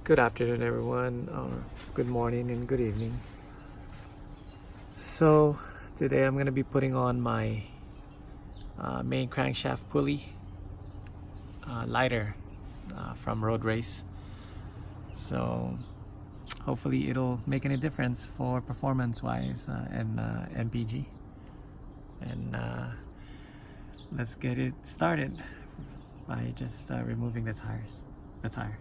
Good afternoon, everyone, or good morning and good evening. So today I'm going to be putting on my main crankshaft pulley lighter from Road Race. So hopefully it'll make any difference for performance wise and MPG. And let's get it started by just removing the tire.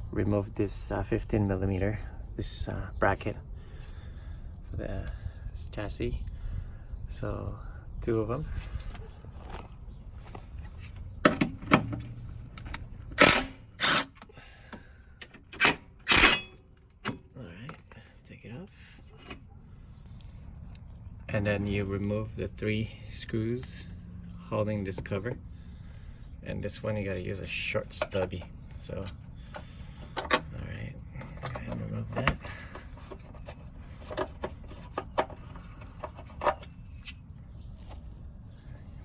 Remove this 15 millimeter, this bracket for the chassis. So 2 of them. Alright, take it off. And then you remove the 3 screws holding this cover. And this one you gotta use a short stubby. So alright, go ahead and remove that.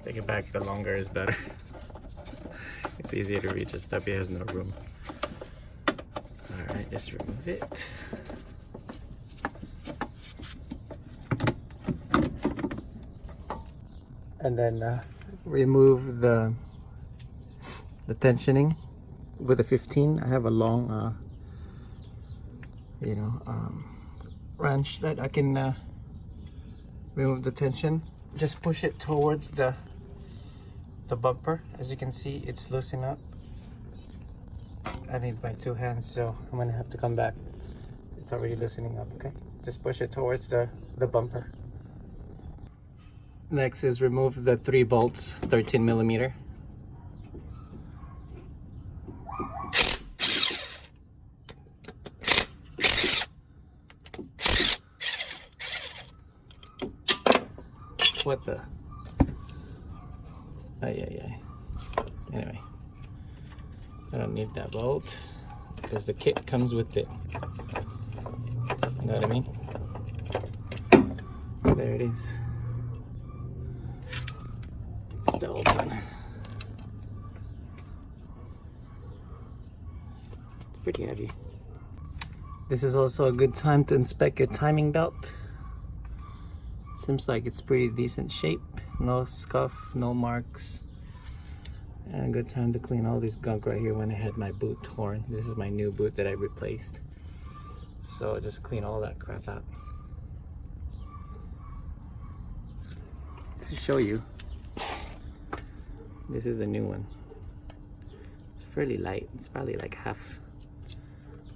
Take it back, the longer is better. It's easier to reach, a stubby has no room. Alright, just remove it. And then remove the tensioning with a 15. I have a long wrench that I can remove the tension. Just push it towards the bumper. As you can see, it's loosening up. I need my 2 hands, so I'm gonna have to come back. It's already loosening up. Okay, just push it towards the bumper. Next is remove the 3 bolts, 13 millimeter. What the? Anyway, I don't need that bolt because the kit comes with it. You know what I mean? There it is. It's the old one. It's pretty heavy. This is also a good time to inspect your timing belt. Seems like it's pretty decent shape, no scuff, no marks, and a good time to clean all this gunk right here when I had my boot torn. This is my new boot that I replaced, so just clean all that crap out. To show you, this is the new one. It's fairly light, it's probably like half.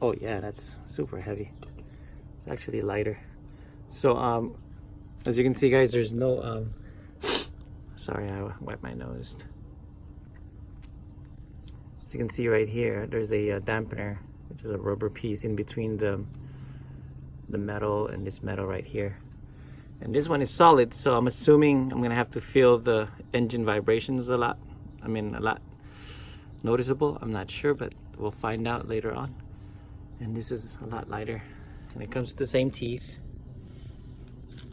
Oh yeah, that's super heavy. It's actually lighter. So as you can see, guys, there's no sorry, I wiped my nose. As you can see right here, there's a dampener, which is a rubber piece in between the metal and this metal right here. And this one is solid, so I'm assuming I'm gonna have to feel the engine vibrations a lot. I mean, a lot noticeable. I'm not sure, but we'll find out later on. And this is a lot lighter, and it comes with the same teeth.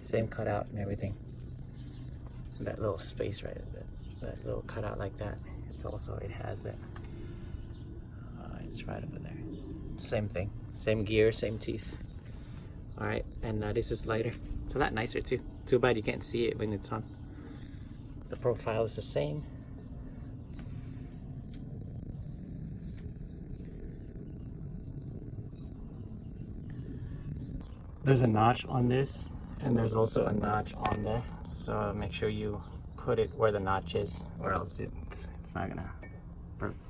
Same cutout and everything. And that little space right there, that little cutout like that, it's also, it has it. It's right over there. Same thing, same gear, same teeth. All right, and this is lighter. It's a lot nicer too. Too bad you can't see it when it's on. The profile is the same. There's a notch on this, and there's also a notch on there, so make sure you put it where the notch is, or else it's not gonna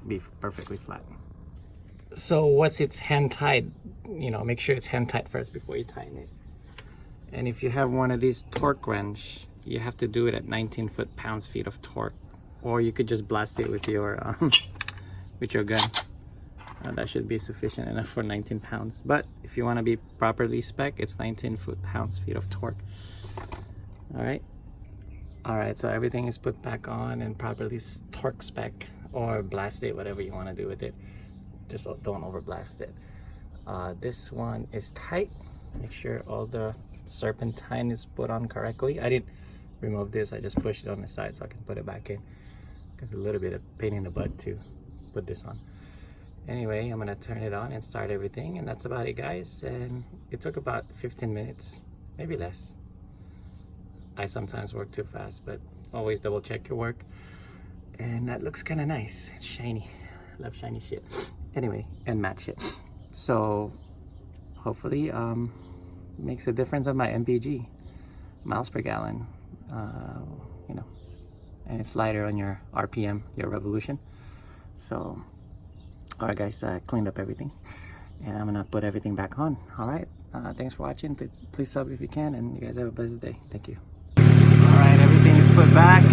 be perfectly flat. So once it's hand tied, make sure it's hand tight first before you tighten it. And if you have one of these torque wrench, you have to do it at 19 foot-pounds-feet of torque, or you could just blast it with your gun. That should be sufficient enough for 19 pounds. But if you want to be properly spec, it's 19 foot-pounds-feet of torque. Alright, so everything is put back on and properly torque spec, or blast it, whatever you want to do with it. Just don't over blast it. This one is tight. Make sure all the serpentine is put on correctly. I didn't remove this, I just pushed it on the side so I can put it back in. It's a little bit of pain in the butt to put this on. Anyway, I'm gonna turn it on and start everything, and that's about it, guys. And it took about 15 minutes, maybe less. I sometimes work too fast, but always double check your work. And that looks kind of nice. It's shiny. I love shiny shit. Anyway, and matte shit. So hopefully makes a difference on my MPG, miles per gallon. You know, and it's lighter on your RPM, your revolution. So all right, guys, cleaned up everything, and I'm gonna put everything back on. All right, thanks for watching. Please sub if you can, and you guys have a blessed day. Thank you. All right, everything is put back.